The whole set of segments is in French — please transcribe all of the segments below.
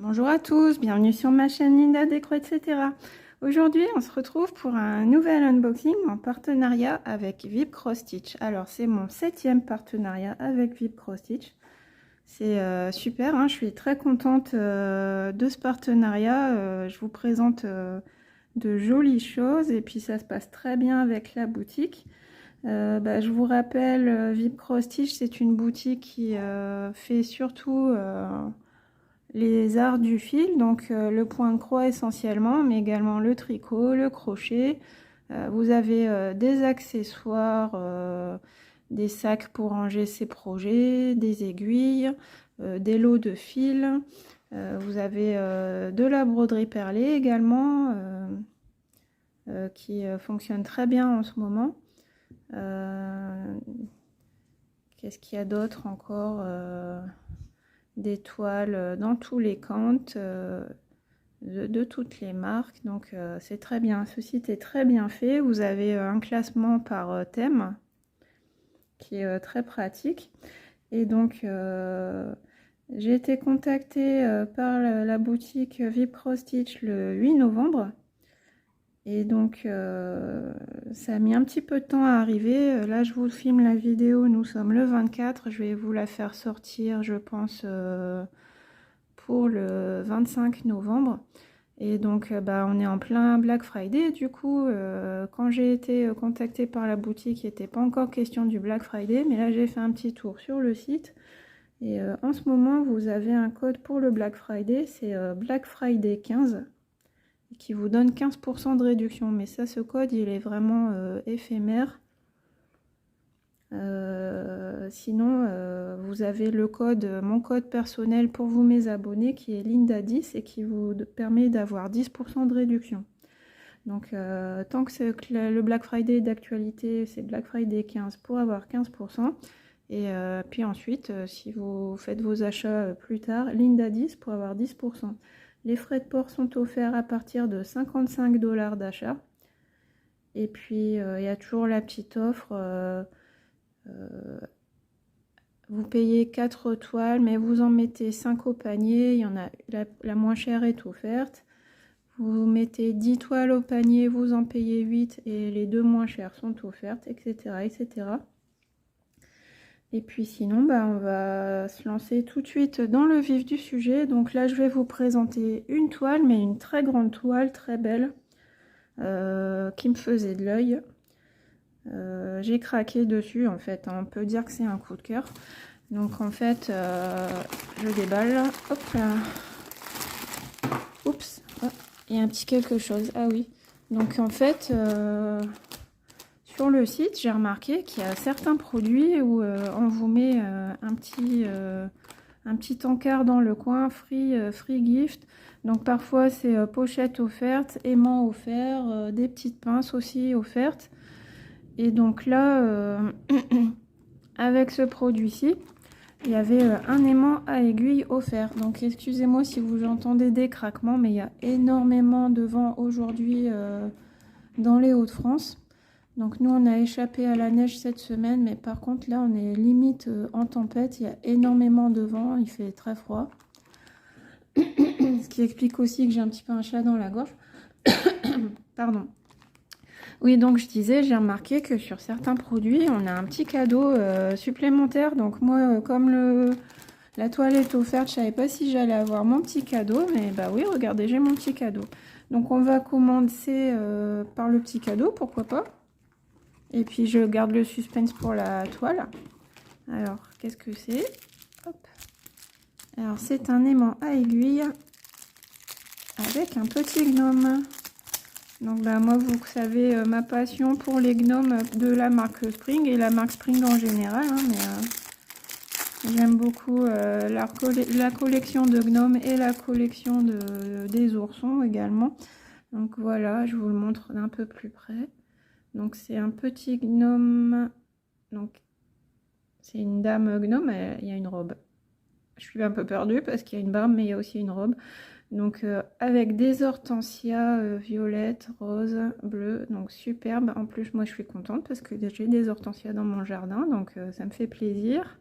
Bonjour à tous, bienvenue sur ma chaîne Linda Déco, etc. Aujourd'hui, on se retrouve pour un nouvel unboxing en partenariat avec Vip Cross Stitch. Alors, c'est mon 7e partenariat avec Vip Cross Stitch. C'est super, hein, je suis très contente de ce partenariat. Je vous présente de jolies choses et puis ça se passe très bien avec la boutique. Je vous rappelle, Vip Cross Stitch, c'est une boutique qui fait surtout les arts du fil, donc le point de croix essentiellement, mais également le tricot, le crochet. Vous avez des accessoires, des sacs pour ranger ses projets, des aiguilles, des lots de fils. Vous avez de la broderie perlée également, qui fonctionne très bien en ce moment. Qu'est-ce qu'il y a d'autre encore? Des toiles dans tous les cantes, de toutes les marques, donc c'est très bien. Ce site est très bien fait. Vous avez un classement par thème qui est très pratique. Et donc j'ai été contactée par la boutique Vip Cross Stitch le 8 novembre. Et donc ça a mis un petit peu de temps à arriver. Là je vous filme la vidéo, nous sommes le 24. Je vais vous la faire sortir, je pense, pour le 25 novembre. Et donc on est en plein Black Friday. Du coup, quand j'ai été contactée par la boutique, il n'était pas encore question du Black Friday, mais là j'ai fait un petit tour sur le site. Et en ce moment, vous avez un code pour le Black Friday, c'est Black Friday 15, qui vous donne 15% de réduction. Mais ça, ce code, il est vraiment éphémère. Sinon, vous avez le code, mon code personnel pour vous mes abonnés, qui est Linda10 et qui vous permet d'avoir 10% de réduction. Donc tant que le Black Friday d'actualité, c'est Black Friday 15 pour avoir 15%. Et puis ensuite, si vous faites vos achats plus tard, Linda10 pour avoir 10%. Les frais de port sont offerts à partir de 55 $ d'achat. Et puis il y a toujours la petite offre. Vous payez 4 toiles, mais vous en mettez 5 au panier. Il y en a, la moins chère est offerte. Vous mettez 10 toiles au panier, vous en payez 8 et les deux moins chères sont offertes, etc. etc. Et puis sinon, on va se lancer tout de suite dans le vif du sujet. Donc là, je vais vous présenter une toile, mais une très grande toile, très belle, qui me faisait de l'œil. J'ai craqué dessus, en fait. On peut dire que c'est un coup de cœur. Donc en fait, je déballe. Hop là. Oups. Oh, il y a un petit quelque chose. Ah oui. Donc en fait, sur le site, j'ai remarqué qu'il y a certains produits où on vous met un petit encart dans le coin, free gift. Donc parfois c'est pochette offerte, aimant offert, des petites pinces aussi offertes. Et donc là, avec ce produit-ci, il y avait un aimant à aiguille offert. Donc excusez-moi si vous entendez des craquements, mais il y a énormément de vent aujourd'hui dans les Hauts-de-France. Donc nous on a échappé à la neige cette semaine, mais par contre là on est limite en tempête, il y a énormément de vent, il fait très froid. Ce qui explique aussi que j'ai un petit peu un chat dans la gorge. Pardon. Oui, donc je disais, j'ai remarqué que sur certains produits, on a un petit cadeau supplémentaire. Donc moi, comme la toile est offerte, je savais pas si j'allais avoir mon petit cadeau. Mais bah oui, regardez, j'ai mon petit cadeau. Donc on va commencer par le petit cadeau, pourquoi pas. Et puis je garde le suspense pour la toile. Alors, qu'est-ce que c'est? Hop. Alors, c'est un aimant à aiguille avec un petit gnome. Donc moi vous savez ma passion pour les gnomes de la marque Spring et la marque Spring en général, hein, mais j'aime beaucoup la collection de gnomes et la collection des oursons également. Donc voilà, je vous le montre d'un peu plus près. Donc c'est un petit gnome, donc c'est une dame gnome, il y a une robe. Je suis un peu perdue parce qu'il y a une barbe mais il y a aussi une robe. Donc avec des hortensias violettes, roses, bleues, donc superbe. En plus moi je suis contente parce que j'ai des hortensias dans mon jardin, donc ça me fait plaisir.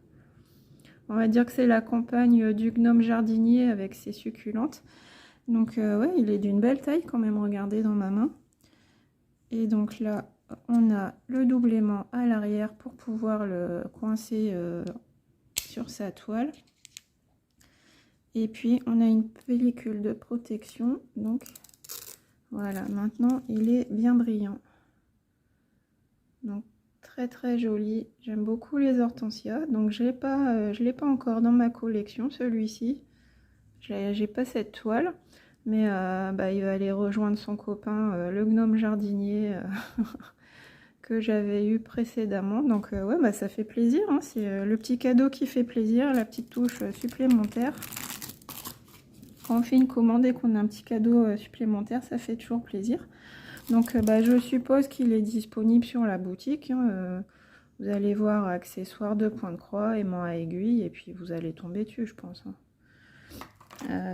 On va dire que c'est la campagne du gnome jardinier avec ses succulentes. Donc ouais, il est d'une belle taille quand même, regardez dans ma main. Et donc là, on a le doublement à l'arrière pour pouvoir le coincer sur sa toile. Et puis on a une pellicule de protection. Donc voilà, maintenant il est bien brillant. Donc très joli. J'aime beaucoup les hortensias. Donc je l'ai pas encore dans ma collection, celui-ci. J'ai pas cette toile. Mais bah, il va aller rejoindre son copain, le gnome jardinier, que j'avais eu précédemment. Donc ouais, bah, ça fait plaisir. Hein. C'est le petit cadeau qui fait plaisir, la petite touche supplémentaire. Quand on fait une commande et qu'on a un petit cadeau supplémentaire, ça fait toujours plaisir. Donc bah, je suppose qu'il est disponible sur la boutique. Hein. Vous allez voir accessoires de point de croix, aimant à aiguille, et puis vous allez tomber dessus, je pense. Hein.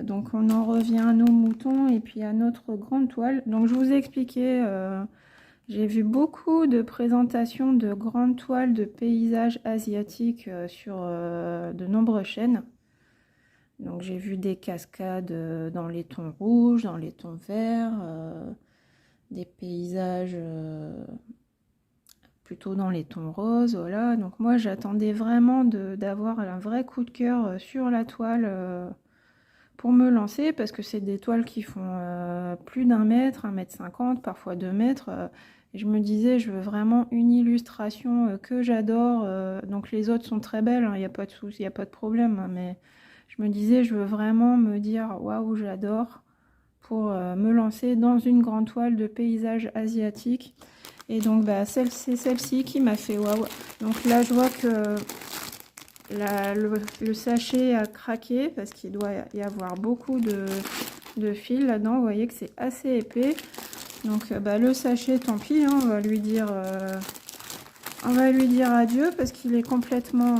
Donc on en revient à nos moutons et puis à notre grande toile. Donc je vous ai expliqué, j'ai vu beaucoup de présentations de grandes toiles de paysages asiatiques sur de nombreuses chaînes. Donc j'ai vu des cascades dans les tons rouges, dans les tons verts, des paysages plutôt dans les tons roses, voilà. Donc moi j'attendais vraiment d'avoir un vrai coup de cœur sur la toile pour me lancer, parce que c'est des toiles qui font plus d'1 mètre, 1,50 m, parfois 2 mètres. Et je me disais, je veux vraiment une illustration que j'adore. Donc les autres sont très belles, il n'y a pas de souci, il n'y a pas de problème. Hein, mais je me disais, je veux vraiment me dire, waouh, j'adore, pour me lancer dans une grande toile de paysage asiatique. Et donc bah, c'est celle-ci qui m'a fait waouh. Donc là, je vois que le sachet a craqué parce qu'il doit y avoir beaucoup de fils là-dedans. Vous voyez que c'est assez épais. Donc bah, le sachet, tant pis, hein, on va lui dire adieu parce qu'il est complètement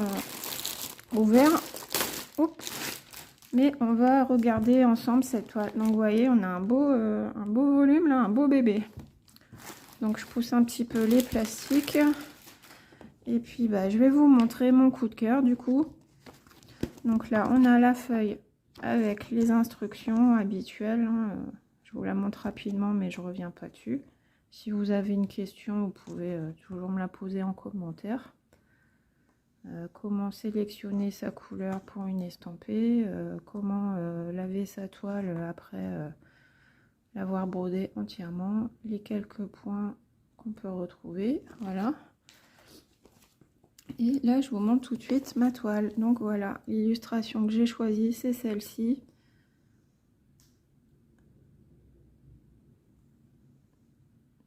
ouvert. Oups. Mais on va regarder ensemble cette toile. Donc vous voyez, on a un beau volume là, un beau bébé. Donc je pousse un petit peu les plastiques. Et puis bah, je vais vous montrer mon coup de cœur du coup. Donc là on a la feuille avec les instructions habituelles. Hein. Je vous la montre rapidement mais je reviens pas dessus. Si vous avez une question, vous pouvez toujours me la poser en commentaire. Comment sélectionner sa couleur pour une estampée, comment laver sa toile après l'avoir brodée entièrement, les quelques points qu'on peut retrouver, voilà. Et là je vous montre tout de suite ma toile. Donc voilà, l'illustration que j'ai choisie, c'est celle-ci.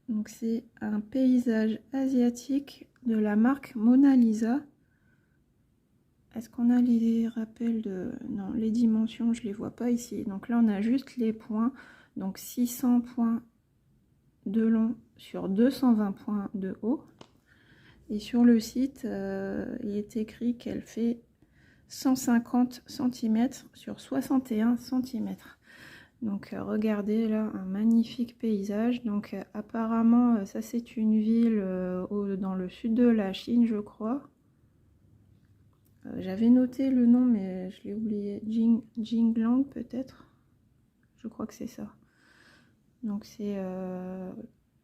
Donc c'est un paysage asiatique de la marque Mona Lisa. Est-ce qu'on a les rappels de... Non, les dimensions, je les vois pas ici. Donc là, on a juste les points. Donc 600 points de long sur 220 points de haut. Et sur le site, il est écrit qu'elle fait 150 cm sur 61 cm. Donc regardez là, un magnifique paysage. Donc apparemment, ça c'est une ville dans le sud de la Chine, je crois. J'avais noté le nom, mais je l'ai oublié. Jinglang, peut-être. Je crois que c'est ça. Donc c'est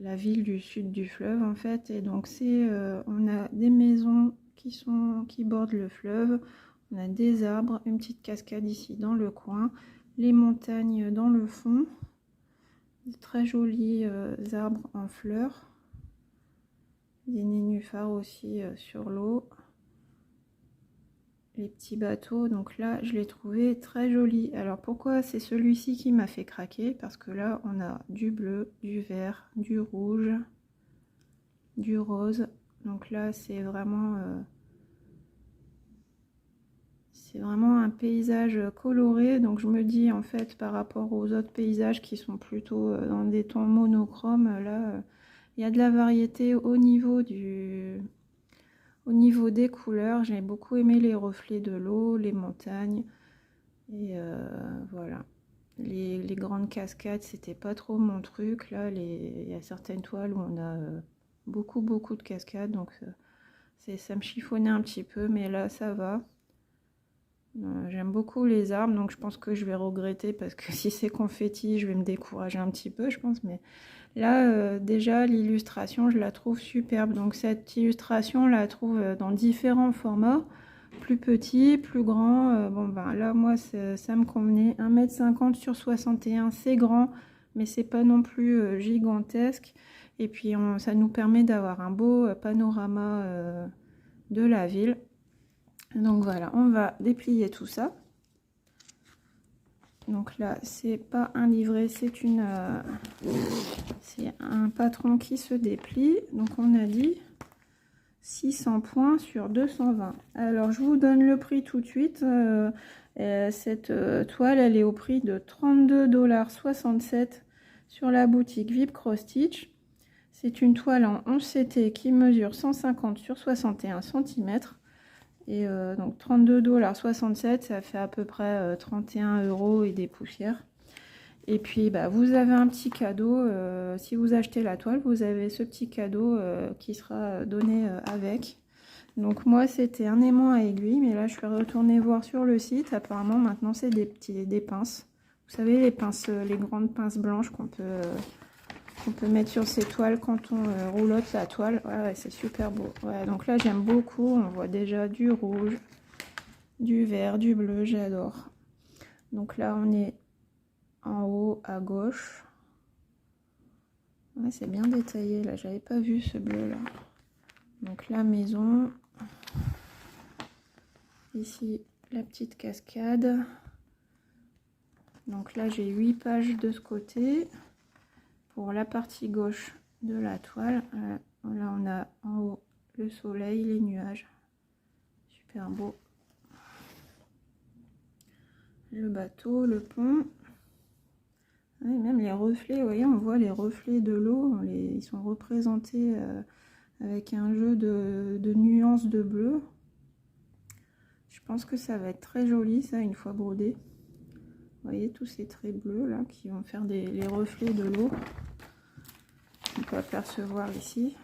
la ville du sud du fleuve, en fait. Et donc on a des maisons qui bordent le fleuve. On a des arbres, une petite cascade ici dans le coin. Les montagnes dans le fond. Des très jolis arbres en fleurs. Des nénuphars aussi sur l'eau. Les petits bateaux, donc là je l'ai trouvé très joli. Alors pourquoi c'est celui-ci qui m'a fait craquer? Parce que là on a du bleu, du vert, du rouge, du rose. Donc là c'est vraiment un paysage coloré. Donc je me dis en fait par rapport aux autres paysages qui sont plutôt dans des tons monochromes, là il y a de la variété au niveau des couleurs. J'ai beaucoup aimé les reflets de l'eau, les montagnes. Et voilà. Les grandes cascades, c'était pas trop mon truc. Là, il y a certaines toiles où on a beaucoup de cascades. Donc ça me chiffonnait un petit peu. Mais là, ça va. J'aime beaucoup les arbres, donc je pense que je vais regretter parce que si c'est confetti, je vais me décourager un petit peu, je pense. Mais là, déjà, l'illustration, je la trouve superbe. Donc cette illustration, on la trouve dans différents formats, plus petit, plus grand. Bon, ben là, moi, ça me convenait. 1,50 m sur 61, c'est grand, mais c'est pas non plus gigantesque. Et puis, ça nous permet d'avoir un beau panorama de la ville. Donc voilà, on va déplier tout ça. Donc là, c'est pas un livret, c'est un patron qui se déplie. Donc on a dit 600 points sur 220. Alors je vous donne le prix tout de suite. Cette toile, elle est au prix de 32,67 $ sur la boutique VIP Cross Stitch. C'est une toile en 11 CT qui mesure 150 sur 61 cm. Et donc 32,67 $, ça fait à peu près 31 € et des poussières. Et puis bah, vous avez un petit cadeau, si vous achetez la toile, vous avez ce petit cadeau qui sera donné avec. Donc moi c'était un aimant à aiguille, mais là je suis retournée voir sur le site. Apparemment maintenant c'est des pinces. Vous savez les pinces, les grandes pinces blanches qu'on peut mettre sur ces toiles quand on roulotte la toile. Ouais, c'est super beau. Ouais, donc là j'aime beaucoup, on voit déjà du rouge, du vert, du bleu, j'adore. Donc là on est en haut à gauche. Ouais, c'est bien détaillé là, j'avais pas vu ce bleu là. Donc la maison, ici la petite cascade. Donc là j'ai 8 pages de ce côté. Pour la partie gauche de la toile, là on a en haut le soleil, les nuages, super beau, le bateau, le pont, et même les reflets, vous voyez, on voit les reflets de l'eau, ils sont représentés avec un jeu de nuances de bleu. Je pense que ça va être très joli ça une fois brodé. Vous voyez tous ces traits bleus là qui vont faire les reflets de l'eau. On peut apercevoir ici.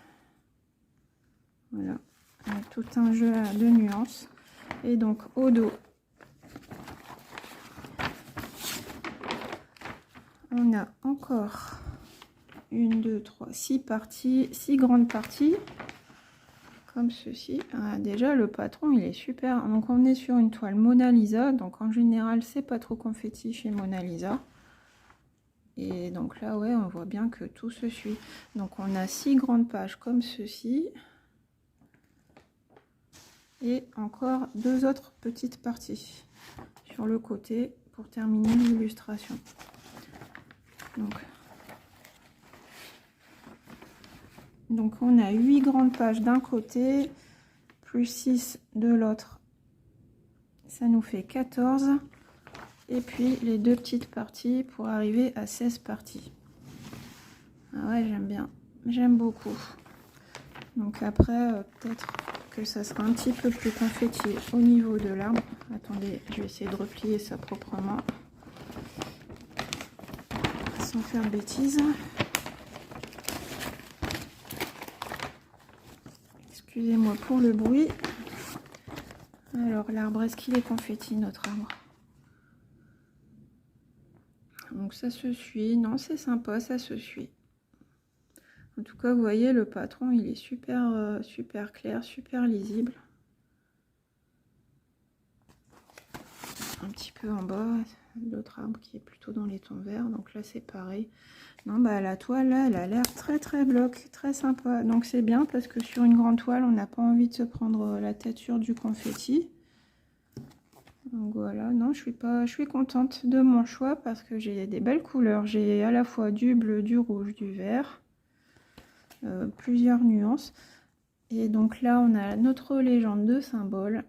Voilà, avec tout un jeu de nuances. Et donc au dos, on a encore 1, 2, 3, 6 parties, 6 grandes parties, comme ceci. Ah, déjà le patron il est super. Donc on est sur une toile Mona Lisa, donc en général c'est pas trop confetti chez Mona Lisa. Et donc là ouais, on voit bien que tout se suit. Donc on a 6 grandes pages comme ceci. Et encore 2 autres petites parties sur le côté pour terminer l'illustration. Donc on a 8 grandes pages d'un côté, plus 6 de l'autre. Ça nous fait 14. Et puis les 2 petites parties pour arriver à 16 parties. Ah ouais, j'aime bien. J'aime beaucoup. Donc après, peut-être que ça sera un petit peu plus confetti au niveau de l'arbre. Attendez, je vais essayer de replier ça proprement. Sans faire de bêtises. Excusez-moi pour le bruit. Alors l'arbre, est-ce qu'il est confetti notre arbre? Donc ça se suit. Non, c'est sympa, ça se suit. En tout cas, vous voyez, le patron, il est super, super clair, super lisible. Un petit peu en bas, l'autre arbre qui est plutôt dans les tons verts. Donc là, c'est pareil. Non, bah la toile, là, elle a l'air très bloc, très sympa. Donc c'est bien parce que sur une grande toile, on n'a pas envie de se prendre la tête sur du confetti. Donc voilà, non, je suis contente de mon choix parce que j'ai des belles couleurs. J'ai à la fois du bleu, du rouge, du vert, plusieurs nuances. Et donc là, on a notre légende de symbole.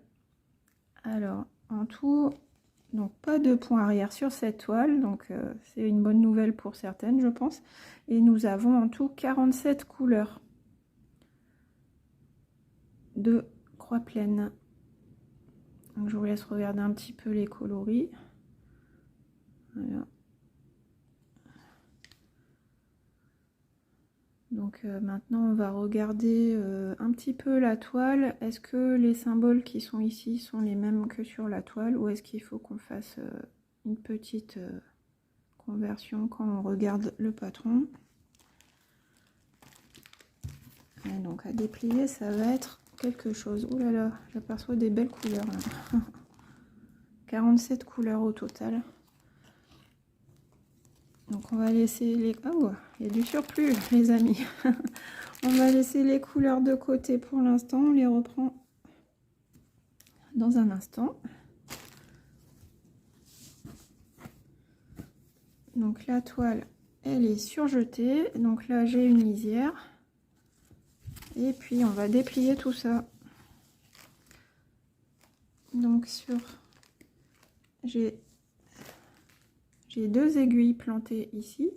Alors, en tout, donc pas de point arrière sur cette toile, donc c'est une bonne nouvelle pour certaines, je pense. Et nous avons en tout 47 couleurs de croix pleine. Donc je vous laisse regarder un petit peu les coloris. Voilà. Donc Donc maintenant on va regarder un petit peu la toile. Est-ce que les symboles qui sont ici sont les mêmes que sur la toile, ou est-ce qu'il faut qu'on fasse une petite conversion quand on regarde le patron? Et donc à déplier, ça va être quelque chose. Ouh là là, j'aperçois des belles couleurs là. 47 couleurs au total. Donc on va laisser les... Oh, il y a du surplus les amis. On va laisser les couleurs de côté pour l'instant. On les reprend dans un instant. Donc la toile, elle est surjetée. Donc là, j'ai une lisière. Et puis, on va déplier tout ça. Donc j'ai 2 aiguilles plantées ici.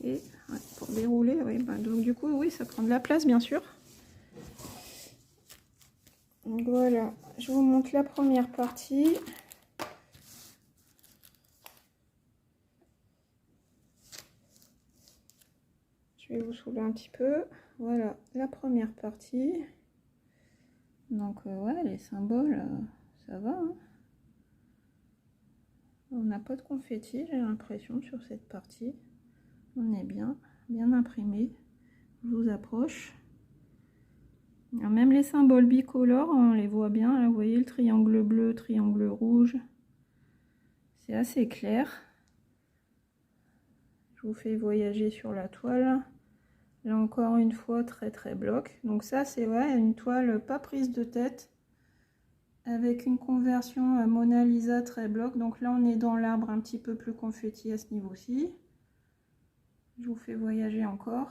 Et ouais, pour dérouler, oui, bah, donc du coup, oui, ça prend de la place, bien sûr. Donc voilà, je vous montre la première partie. Je vais vous soulever un petit peu. Voilà, la première partie. Donc ouais, les symboles, ça va. Hein. On n'a pas de confetti, j'ai l'impression, sur cette partie. On est bien imprimé. Je vous approche. Alors, même les symboles bicolores, on les voit bien. Là, vous voyez le triangle bleu, triangle rouge. C'est assez clair. Je vous fais voyager sur la toile. Là encore une fois, très très bloc. Donc ça, c'est ouais, une toile pas prise de tête, avec une conversion Mona Lisa très bloc. Donc là, on est dans l'arbre un petit peu plus confetti à ce niveau-ci. Je vous fais voyager encore.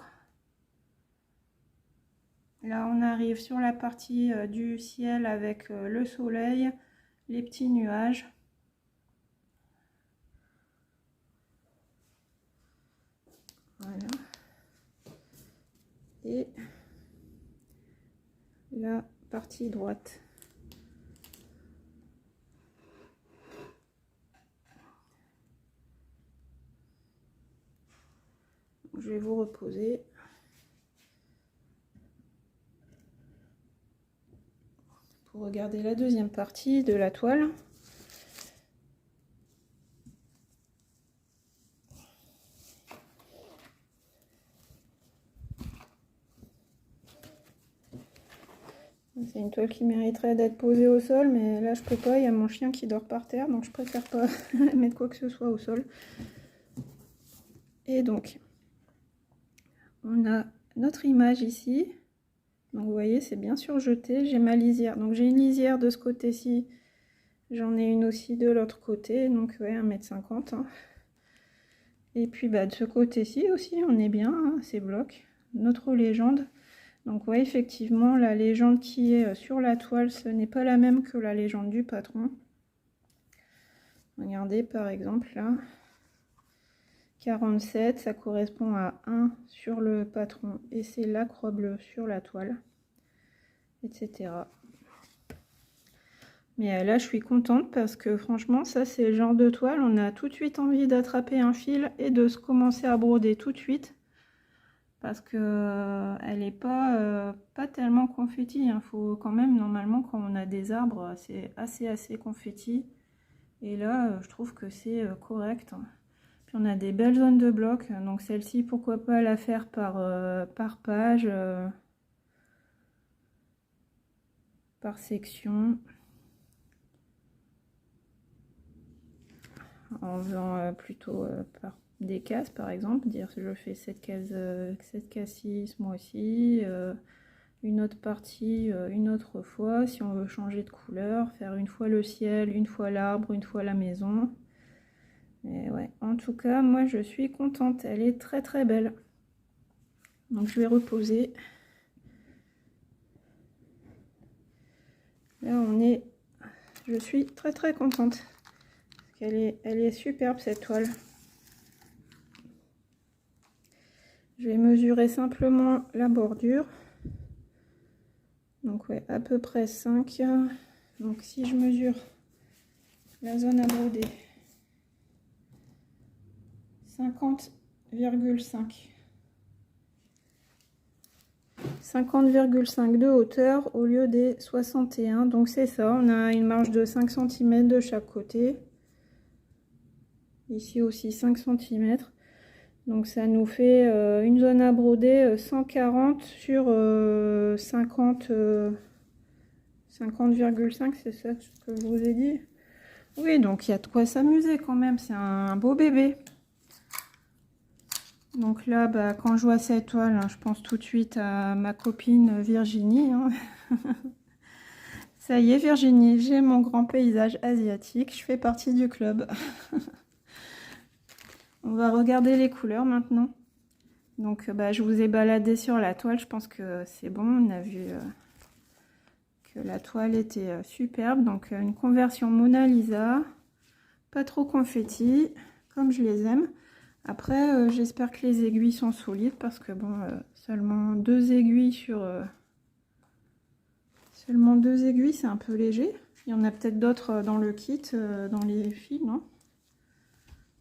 Là, on arrive sur la partie du ciel avec le soleil, les petits nuages. Voilà. Et la partie droite. Je vais vous reposer. Pour regarder la deuxième partie de la toile. C'est une toile qui mériterait d'être posée au sol, mais là je peux pas, il y a mon chien qui dort par terre, donc je préfère pas mettre quoi que ce soit au sol. Et donc, on a notre image ici. Donc vous voyez, c'est bien surjeté. J'ai ma lisière. Donc j'ai une lisière de ce côté-ci. J'en ai une aussi de l'autre côté. Donc ouais, 1,50 m. Hein. Et puis bah, de ce côté-ci aussi, on est bien. Hein, c'est bloc. Notre légende. Donc ouais, effectivement, la légende qui est sur la toile, ce n'est pas la même que la légende du patron. Regardez par exemple là. 47, ça correspond à 1 sur le patron et c'est la croix bleue sur la toile, etc. Mais là, je suis contente parce que franchement, ça, c'est le genre de toile, on a tout de suite envie d'attraper un fil et de se commencer à broder tout de suite. Parce que elle n'est pas tellement confetti. Il faut quand même, normalement, quand on a des arbres, c'est assez confetti. Et là, je trouve que c'est correct. Puis on a des belles zones de blocs. Donc celle-ci, pourquoi pas la faire par page, par section. En faisant plutôt par des cases par exemple, dire je fais cette case-ci ce mois-ci, une autre partie une autre fois, si on veut changer de couleur, faire une fois le ciel, une fois l'arbre, une fois la maison. Et ouais, en tout cas moi je suis contente, elle est très très belle. Donc je vais reposer. Là je suis très très contente. Elle est superbe cette toile. Je vais mesurer simplement la bordure. Donc ouais, à peu près 5. Donc si je mesure la zone à broder, 50 50,5. 50,5 de hauteur au lieu des 61. Donc c'est ça, on a une marge de 5 cm de chaque côté. Ici aussi 5 cm. Donc ça nous fait une zone à broder 140 sur 50, 50,5, c'est ça ce que je vous ai dit. Oui, donc il y a de quoi s'amuser quand même, c'est un beau bébé. Donc là, bah, quand je vois cette toile, hein, je pense tout de suite à ma copine Virginie. Hein. Ça y est, Virginie, j'ai mon grand paysage asiatique, je fais partie du club. On va regarder les couleurs maintenant. Donc bah, je vous ai baladé sur la toile, je pense que c'est bon, on a vu que la toile était superbe. Donc une conversion Mona Lisa, pas trop confetti, comme je les aime. Après, j'espère que les aiguilles sont solides parce que bon, seulement 2 aiguilles sur... seulement 2 aiguilles, c'est un peu léger. Il y en a peut-être d'autres dans le kit, dans les fils, non?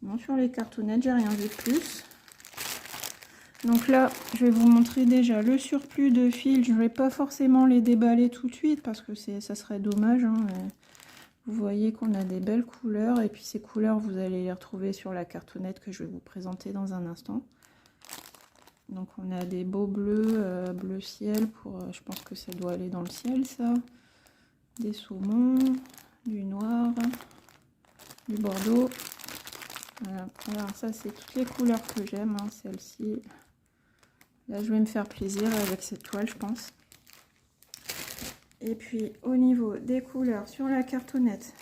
Non, sur les cartonnettes, j'ai rien vu de plus. Donc là, je vais vous montrer déjà le surplus de fils. Je ne vais pas forcément les déballer tout de suite parce que ça serait dommage, hein. Vous voyez qu'on a des belles couleurs et puis ces couleurs, vous allez les retrouver sur la cartonnette que je vais vous présenter dans un instant. Donc on a des beaux bleus, bleu ciel, pour, je pense que ça doit aller dans le ciel ça. Des saumons, du noir, du bordeaux. Voilà. Alors ça c'est toutes les couleurs que j'aime, hein, celle-ci. Là je vais me faire plaisir avec cette toile je pense. Et puis au niveau des couleurs sur la cartonnette,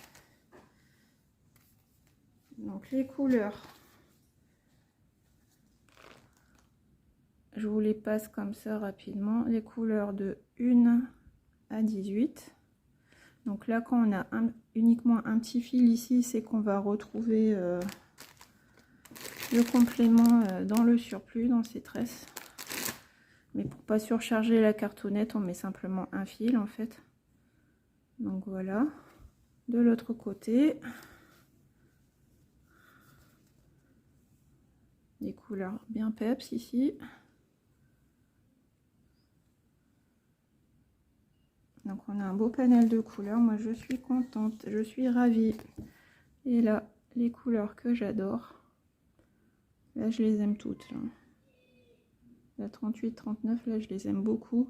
donc les couleurs, je vous les passe comme ça rapidement, les couleurs de 1 à 18. Donc là quand on a uniquement un petit fil ici, c'est qu'on va retrouver le complément dans le surplus, dans ces tresses. Mais pour pas surcharger la cartonnette, on met simplement un fil en fait. Donc voilà. De l'autre côté, des couleurs bien peps ici. Donc on a un beau panel de couleurs. Moi je suis contente, je suis ravie. Et là, les couleurs que j'adore. Là je les aime toutes. Là. La 38, 39, là je les aime beaucoup.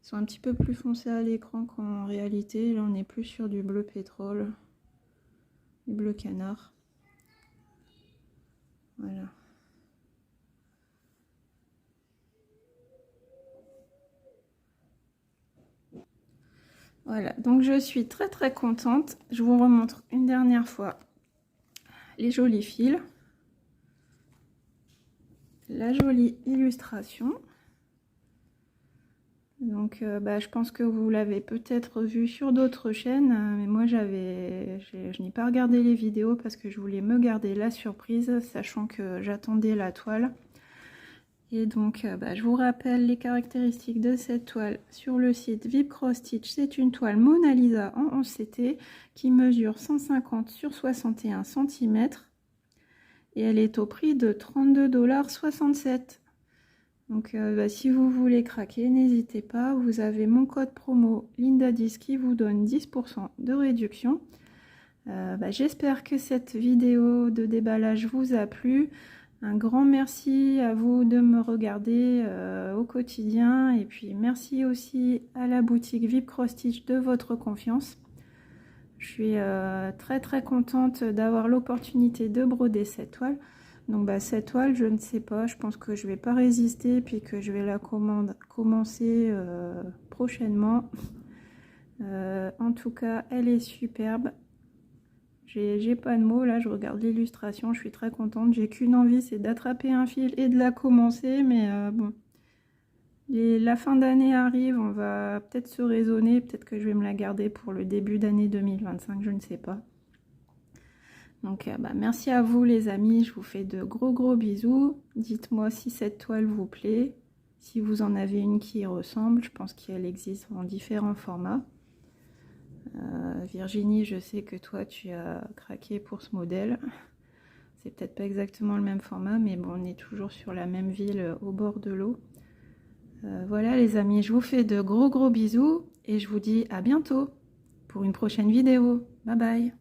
Ils sont un petit peu plus foncés à l'écran qu'en réalité. Là on est plus sur du bleu pétrole, du bleu canard. Voilà. Voilà, donc je suis très contente. Je vous remontre une dernière fois les jolis fils. La jolie illustration. Donc je pense que vous l'avez peut-être vu sur d'autres chaînes, mais moi je n'ai pas regardé les vidéos parce que je voulais me garder la surprise, sachant que j'attendais la toile. Et donc je vous rappelle les caractéristiques de cette toile sur le site VIP Cross Stitch. C'est une toile Mona Lisa en 11 CT qui mesure 150 sur 61 cm et elle est au prix de 32,67 $. Donc si vous voulez craquer, n'hésitez pas, vous avez mon code promo Linda10 qui vous donne 10% de réduction. J'espère que cette vidéo de déballage vous a plu. Un grand merci à vous de me regarder au quotidien et puis merci aussi à la boutique VIP Cross Stitch de votre confiance. Je suis très contente d'avoir l'opportunité de broder cette toile. Donc cette toile, je ne sais pas, je pense que je vais pas résister puis que je vais la commencer prochainement. En tout cas, elle est superbe. J'ai pas de mots, là je regarde l'illustration, je suis très contente. J'ai qu'une envie, c'est d'attraper un fil et de la commencer, mais bon. La fin d'année arrive, on va peut-être se raisonner, peut-être que je vais me la garder pour le début d'année 2025, je ne sais pas. Donc merci à vous les amis, je vous fais de gros bisous. Dites-moi si cette toile vous plaît, si vous en avez une qui y ressemble, je pense qu'elle existe en différents formats. Virginie, je sais que toi tu as craqué pour ce modèle, C'est peut-être pas exactement le même format, mais bon, on est toujours sur la même ville au bord de l'eau. Voilà les amis, je vous fais de gros bisous et je vous dis à bientôt pour une prochaine vidéo. Bye bye.